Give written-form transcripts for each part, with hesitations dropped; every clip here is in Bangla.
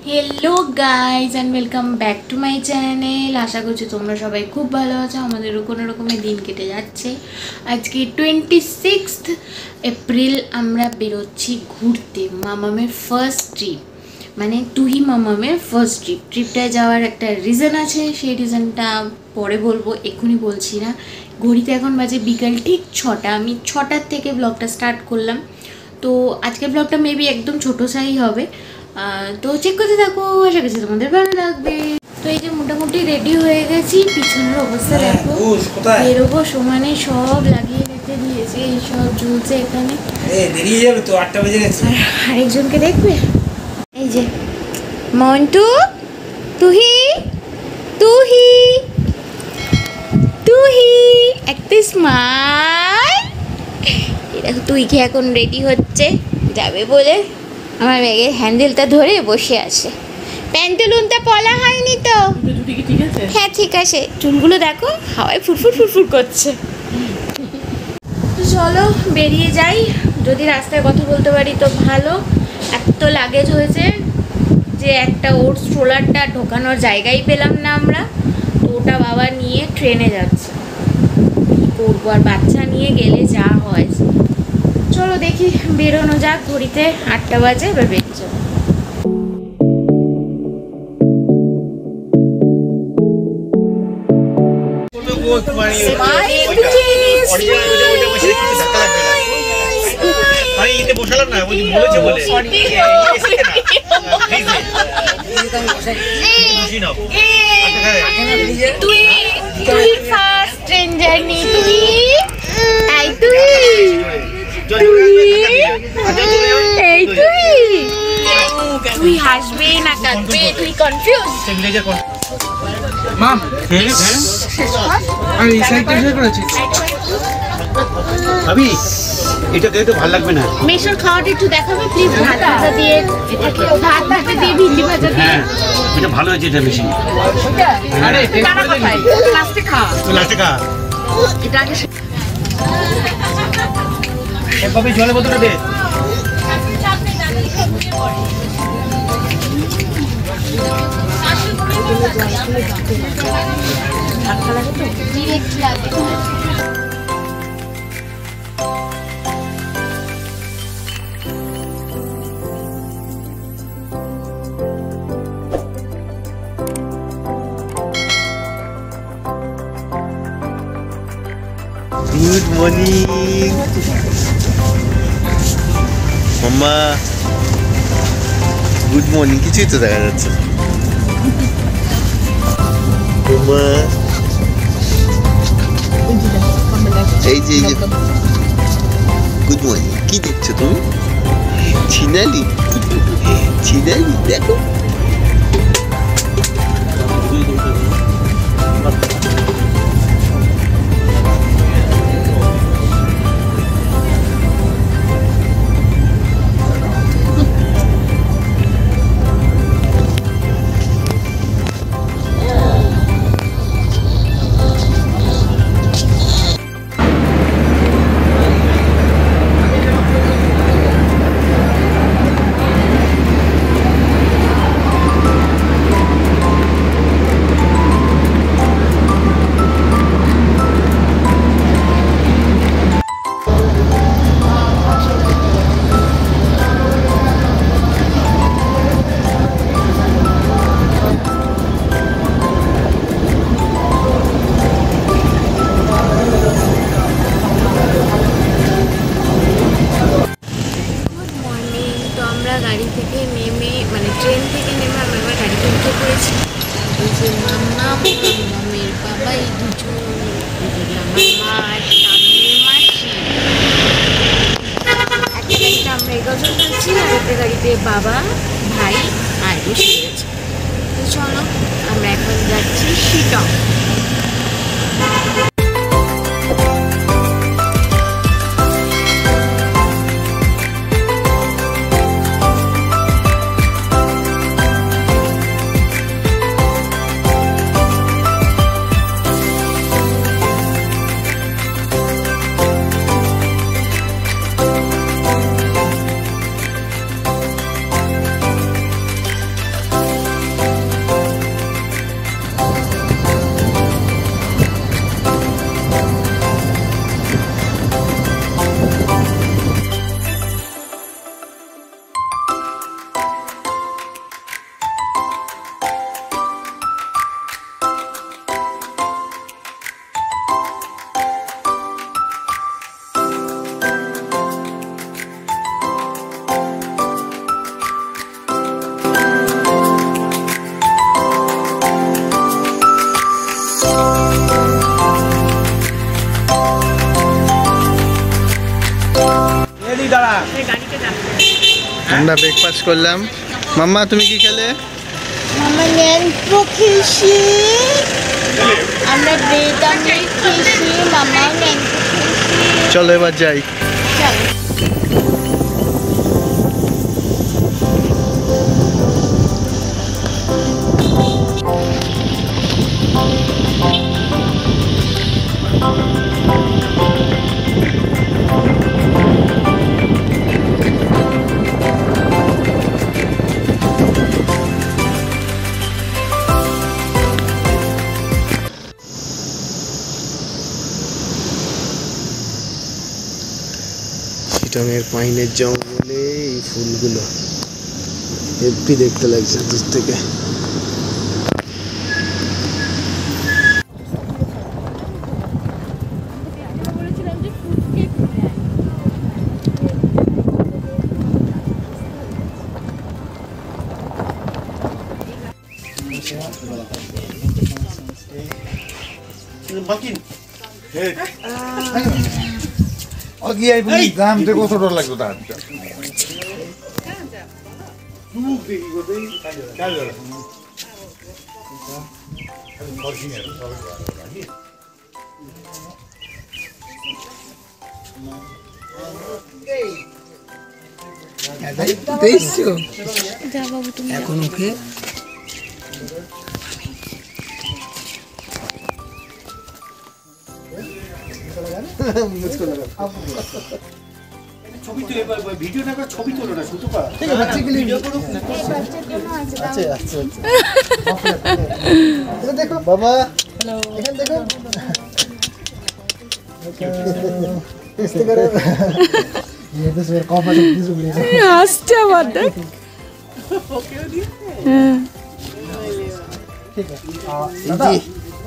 Hello guys and welcome back to my channel. आशा करছি তোমরা সবাই খুব ভালো আছো। আমাদেরও কোনো রকমের দিন কেটে যাচ্ছে। আজকে 26 এপ্রিল আমরা বেরোচ্ছি ঘুরতে। মামামের ফার্স্ট ট্রিপ, মানে তুহি মামামের ফার্স্ট ট্রিপটায় যাওয়ার একটা রিজন আছে। সেই রিজনটা পরে বলবো, এক্ষুনি বলছি না। ঘড়িতে এখন বাজে বিকাল ঠিক 6টা। আমি 6টার থেকে ব্লগটা স্টার্ট করলাম। তো আজকের ব্লগটা মেবি একদম ছোটো সাই হবে, তো চেক করতে থাকো, আশা করছি তোমাদের ভালো লাগবে। তো এই যে মোটামুটি রেডি হয়ে গেছি, পিছনের অবস্থা দেখো, বেরোবো সমানে সব লাগিয়ে রেখে দিয়েছে, এই সব ঝুলছে এখানে। দেরিয়ে যাবে তো, 8টা বেজে গেছে। আরেকজনকে দেখবে, এই যে মন্টু, তুহি তুহি তুহি একটা স্মাইল। দেখো তুইকে এখন রেডি হচ্ছে যাবে বলে, আমার ব্যাগের হ্যান্ডেলটা ধরে বসে আছে। প্যান্টুলুনটা পলা হয়নি তো? হ্যাঁ ঠিক আছে। চুলগুলো দেখো হাওয়ায় ফুরফুর ফুরফুর করছে। তো চলো বেরিয়ে যাই, যদি রাস্তায় কথা বলতে পারি তো ভালো। এত লাগেজ হয়েছে যে একটা ওর স্ট্রোলারটা ঢোকানোর জায়গাই পেলাম না আমরা, তো ওটা বাবা নিয়ে ট্রেনে যাচ্ছে। কী করবো, আর বাচ্চা নিয়ে গেলে যা হয়। চলো দেখি বেরোনো যাক, ঘড়িতে 8টা বাজে, এবার বেরিয়ে যাবো। তুই ফার্স্ট ট্রেন জার্নি, তুই হাসবে না কাঁদবে, তুই কনফিউজ। মাম এই সাইডটা শেয়ার করেছিস ভাবি, এটা দিয়ে তো ভালো লাগবে না। মেশর খাওয়াটা একটু দেখাবে প্লিজ, ভাত ভাজা দিয়ে, ভাত ভাজা দিয়ে, ভিন্ডি ভাজা দিয়ে। হ্যাঁ এটা ভালো হয়েছে, এটা বেশি। আরে লাস্টে খা, লাস্টে খা। এটা আগে ভাবি জলে বোতলটা দে। গুড মর্নিং মাম্মা, গুড মর্নিং। কিছুই তো দেখা যাচ্ছে না মাম্মা। এই যে গুড মর্নিং। কি দেখছো তুমি? ছিনালি ছিনালি দেখো। গাড়ি থেকে নেমে, মানে ট্রেন থেকে নেমে আমরা এবার গাড়িতে উঠে পড়েছি। এই যে মামের বাবা, এই দুজন, আমার মা, সামনে মাসি। একটা গাড়িতে আমরা 11 জন যাচ্ছি, আর একটা গাড়িতে বাবা, ভাই আর বসে গেছে। তো চলো আমরা এখন যাচ্ছি শিলং। আমরা ব্রেকফাস্ট করলাম। মাম্মা তুমি কি খেলে? আমরা ন্যাংটো খেয়েছি, আমরা ব্রেড আমলেট খেয়েছি, মামাও ন্যাংটো খেয়েছি। চলো এবার যাই। চলো। চিটাঙের পাইনের জঙ্গলে এই ফুলগুলো হেব্বি দেখতে লাগছে দূর থেকে। দামটা কত টাকা লাগতো তার? এখন ওকে ছবি তো এবার ভিডিও না, ছবি তোলো না, শুধু দেখো বাবা, এখানে দেখো আসছে আবার দেখ।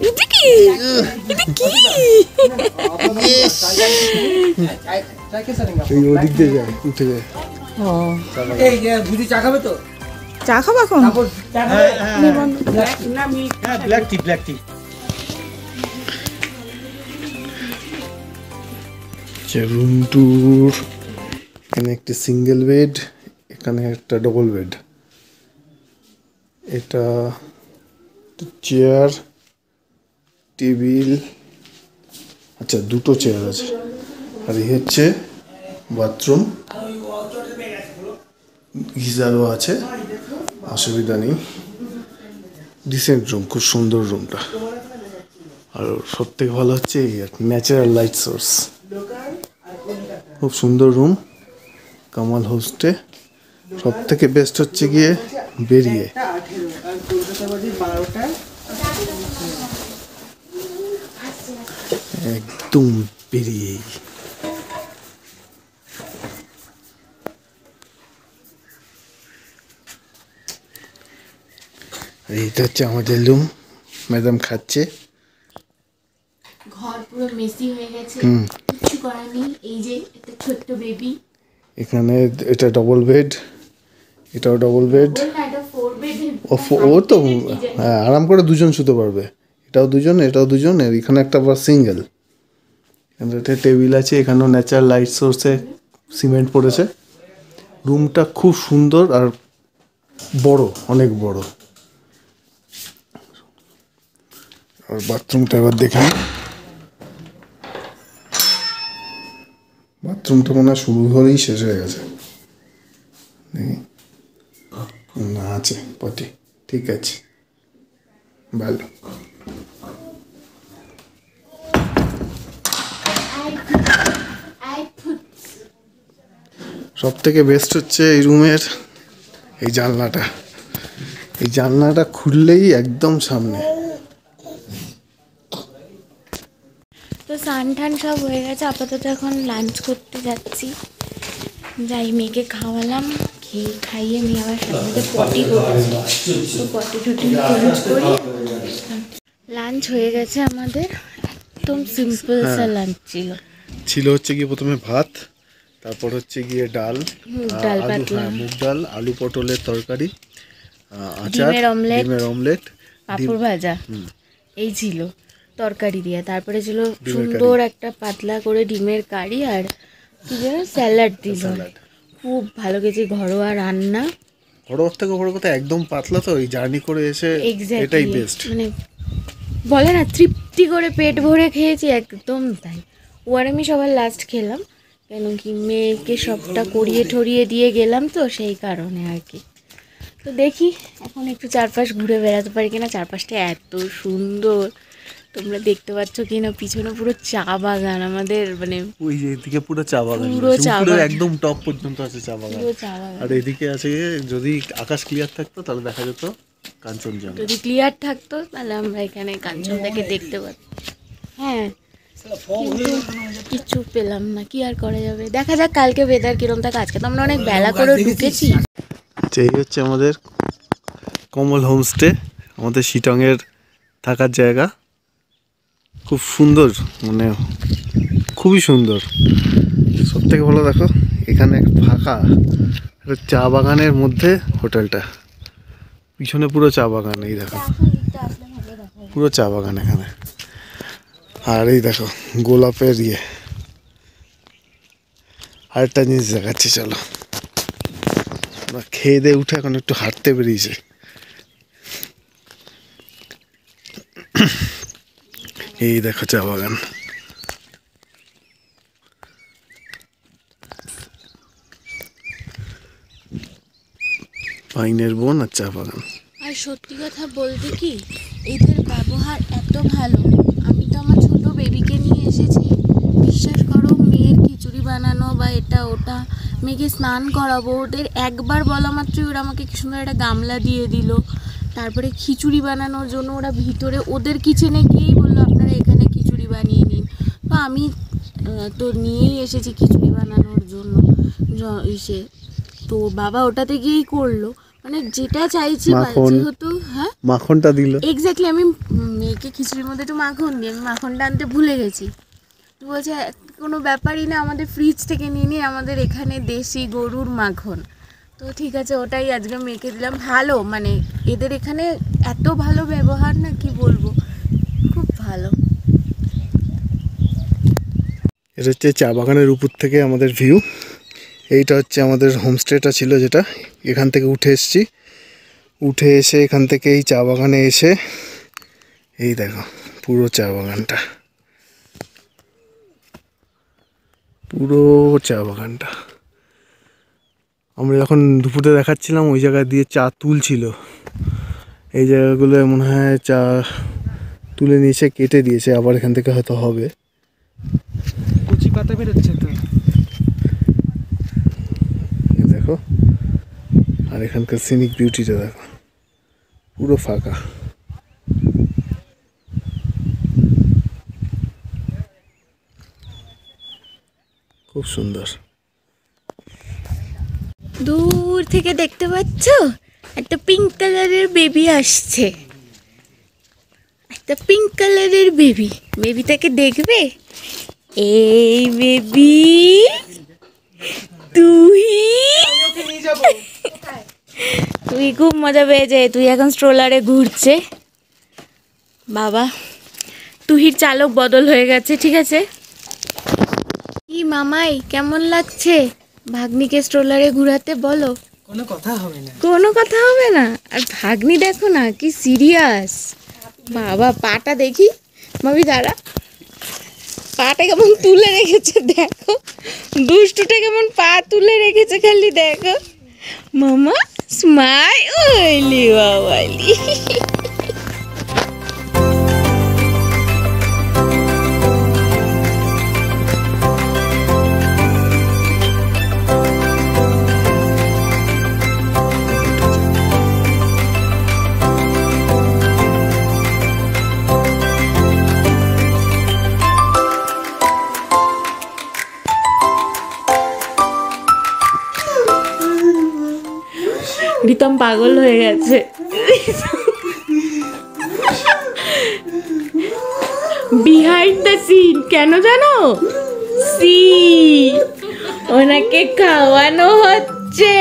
এটা কি? এটা কি? ওদিক দিয়ে যায়, উঠে যায়। চা খাবো এখন? Black tea, black tea. Room tour. এখানে একটি সিঙ্গেল বেড, এখানে একটা ডবল বেড, এটা চেয়ার, টেবিল, আচ্ছা দুটো চেয়ার আছে, আর এই হচ্ছে বাথরুম, গিজারও আছে, অসুবিধা নেই। ডিসেন্ট রুম, খুব সুন্দর রুমটা। আর সব থেকে ভালো হচ্ছে এই ন্যাচারাল লাইট সোর্স, খুব সুন্দর রুম কামাল হোস্টে। সব থেকে বেস্ট হচ্ছে গিয়ে বেরিয়ে, একদম বেরিয়েই। এইটা হচ্ছে আমাদের রুম, ম্যাডাম খাচ্ছে। ঘর পুরো মেসি হয়ে গেছে, কিছু করার নেই। এই যে একটা ছোট্ট বেবি, এখানে এটা ডবল বেড, এটাও ডবল বেড। ও তো হ্যাঁ, আরাম করে দুজন শুতে পারবে, এটাও দুজন, এটাও দুজন, আর এখানে একটা আবার সিঙ্গেল। এখানে একটা টেবিল আছে, এখানেও ন্যাচারাল লাইট সোর্সে সিমেন্ট পড়েছে। রুমটা খুব সুন্দর আর বড়, অনেক বড়। আর বাথরুমটা এবার দেখি, বাথরুমটা মনে হয় শুরু হলেই শেষ হয়ে গেছে। না আছে পটি, ঠিক আছে, ভালো। সব থেকে বেস্ট হচ্ছে এই রুমের এই জানলাটা। এই জানলাটা খুললেই একদম সামনে। তো স্নান টান সব হয়ে গেছে, আপাতত এখন লাঞ্চ করতে যাচ্ছি। যাই, মেয়েকে খাওয়ালাম, খাইয়ে মেয়ে আবার সাথে পটি করেছে, তো পটি টটি চেঞ্জ করি। লাঞ্চ হয়ে গেছে আমাদের, একদম সিম্পল সা লাঞ্চ ছিল হচ্ছে গিয়ে প্রথমে ভাত, তারপর হচ্ছে গিয়ে ডাল, মুগ ডাল, মুগ ডাল, আলু পটলের তরকারি, আচার, ডিমের অমলেট, পাঁপড় ভাজা, এই ছিল তরকারি দিয়ে। তারপরে ছিল সুন্দর একটা পাতলা করে ডিমের কারি, আর কি যেন স্যালাড দিল, খুব ভালো খেয়েছি, ঘরোয়া রান্না। ঘরোয়ার থেকে বড় কথা একদম পাতলা, তো এই জার্নি করে এসে এটাই বেস্ট। মানে বলে না তৃপ্তি করে পেট ভরে খেয়েছি, একদম তাই। ও আর আমি সবার লাস্ট খেলাম, কেন কি মেয়েকে সবটা করিয়ে ঠরিয়ে দিয়ে গেলাম তো, সেই কারণে আর কি। তো দেখি এখন একটু চারপাশ ঘুরে বেড়াতে পারি কিনা। চারপাশটা এত সুন্দর, তোমরা দেখতে পাচ্ছ কিনা, পিছনে পুরো চা বাগান আমাদের, মানে ওই যে এদিকে পুরো চা বাগান, পুরো চা উপরে বাগান। একদম টপ পর্যন্ত আছে চা বাগান। পুরো চা বাগান। আর এদিকে আছে যদি আকাশ ক্লিয়ার থাকতো তাহলে দেখা যেত কাঞ্চনজঙ্ঘা। যদি ক্লিয়ার থাকতো তাহলে আমরা এখানে কাঞ্চনটাকে দেখতে পারতাম। হ্যাঁ, কিন্তু কিছু পেলাম না, কি আর করা যাবে। দেখা যাক কালকে ওয়েদার কিরম থাকে। আজকে তো আমরা অনেক বেলা করে ঢুকেছি। এই হচ্ছে আমাদের কমল হোমস্টে, আমাদের শিটংয়ের থাকার জায়গা। খুব সুন্দর, মানে খুবই সুন্দর। সব থেকে ভালো দেখো এখানে ফাঁকা একটা চা বাগানের মধ্যে হোটেলটা, পিছনে পুরো চা বাগান। এই দেখো পুরো চা বাগান এখানে। আর এই দেখো গোলাপের আরেকটা জিনিস দেখাচ্ছি, চলো। আমরা খেয়ে দিয়ে উঠে এখন একটু হাঁটতে বেরিয়েছে। এই দেখো চা বাগান। পাইনের বন আর চা বাগান। আর সত্যি কথা বলতে কি, এদের ব্যবহার এত ভালো। আমি তো আমার ছোট বেবিকে নিয়ে এসেছি, বিশ্বাস করো, মেয়ের খিচুড়ি বানানো বা এটা ওটা, মেয়েকে স্নান করাবো, ওদের একবার বলা মাত্রই ওরা আমাকে কি সুন্দর একটা গামলা দিয়ে দিল। তারপরে খিচুড়ি বানানোর জন্য ওরা ভিতরে ওদের কিচেনে গিয়েই বললো আপনারা এখানে খিচুড়ি বানিয়ে নিন। তো আমি তো নিয়েই এসেছি খিচুড়ি বানানোর জন্য ইসে, তো বাবা ওটাতে গিয়েই করলো, মানে যেটা চাইছি। যেহেতু হ্যাঁ মাখনটা দিল এক্স্যাক্টলি, আমি মেয়েকে খিচুড়ির মধ্যে একটু মাখন দিই, আমি মাখনটা আনতে ভুলে গেছি। তো বলছে কোনো ব্যাপারই না, আমাদের ফ্রিজ থেকে নিয়ে নিই, আমাদের এখানে দেশি গরুর মাখন। তো ঠিক আছে, ওটাই আজকে মেয়েকে দিলাম। ভালো, মানে এদের এখানে এত ভালো ব্যবহার, না কি বলবো, খুব ভালো। এটা হচ্ছে চা বাগানের উপর থেকে আমাদের ভিউ। এইটা হচ্ছে আমাদের হোমস্টেটা ছিল, যেটা এখান থেকে উঠে এসেছি। উঠে এসে এখান থেকে এই চা বাগানে এসে এই দেখো পুরো চা বাগানটা, পুরো চা বাগানটা। আমরা যখন দুপুরে দেখাচ্ছিলাম ওই জায়গা দিয়ে চা তুলছিল, এই জায়গাগুলো মনে হয় চা তুলে নিয়েছে, কেটে দিয়েছে, আবার এখান থেকে হয়তো হবে। কচি পাতা বেরোচ্ছে তো, দেখো। আর এখানকার সিনিক বিউটিটা দেখো, পুরো ফাঁকা। খুব সুন্দর। দূর থেকে দেখতে পাচ্ছ একটা পিঙ্ক কালারের বেবি আসছে, একটা পিঙ্ক কালারের বেবি। বেবিটাকে দেখবে? এই বেবি তুই খুব মজা পেয়েছে, তুই এখন স্ট্রোলারে ঘুরছে। বাবা তুহির চালক বদল হয়ে গেছে, ঠিক আছে। কি মামাই, কেমন লাগছে ভাগ্নিকে স্ট্রোলারে ঘুরাতে? বলো। কোনো কথা হবে না, কোনো কথা হবে না। আর ভাগ্নি দেখো না কি সিরিয়াস। বাবা পাটা দেখি, ভাবি দাঁড়া, পাটা কেমন তুলে রেখেছে দেখো, দুষ্টুটা কেমন পা তুলে রেখেছে, খালি দেখো। মামা স্মাইল, ওইলি বাবালি। রিতম পাগল হয়ে গেছে। বিহাইন্ড দ্য সিন কেন জানো? ওনাকে খাওয়ানো হচ্ছে।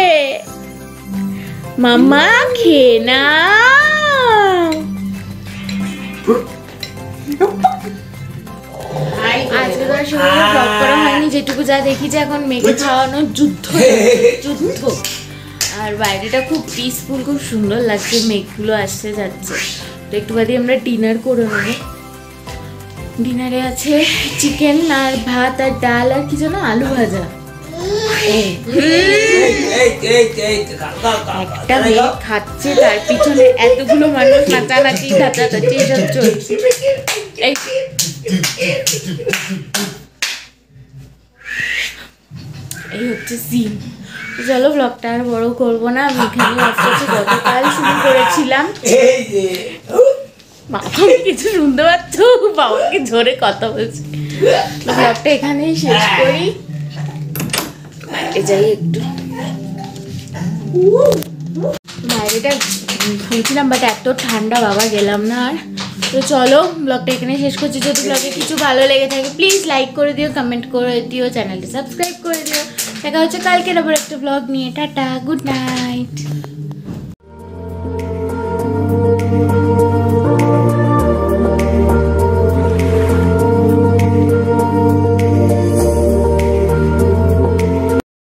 মামা খেয়ে না। আজকে আগের বার সেভাবে ব্লগ করা হয়নি, যেটুকু যা দেখি যে এখন মেঘে খাওয়ানোর যুদ্ধ যুদ্ধ। আর বাইরেটা খুব পিসফুল, খুব সুন্দর লাগছে, মেঘগুলো আসছে যাচ্ছে। তো একটু বাদে আমরা ডিনার করে নেবো। ডিনারে আছে চিকেন আর ভাত আর ডাল আর কি যেন আলু ভাজা। একটা মেয়ে খাচ্ছে, তার পিছনে এতগুলো মানুষ নাচানাচি নাচানাচি সব চলছে। এই হচ্ছে সিন। চলো ব্লগটা আর বড় করবো না, আমি এখানে গতকাল শুরু করেছিলাম। বাবা কিছু শুনতে পাচ্ছ? বাবাকে জোরে কথা বলছে। ব্লগটা এখানেই শেষ করি, বাইরে যাই একটু। বাইরেটা ঘুরছিলাম বাট এত ঠান্ডা বাবা গেলাম না আর। তো চলো ব্লগটা এখানে শেষ করছি। যদি ব্লগে কিছু ভালো লেগে থাকে প্লিজ লাইক করে দিও, কমেন্ট করে দিও, চ্যানেলটা সাবস্ক্রাইব করে দিও। দেখা হচ্ছে কালকের আবার একটা ব্লগ নিয়ে। Tata, good night.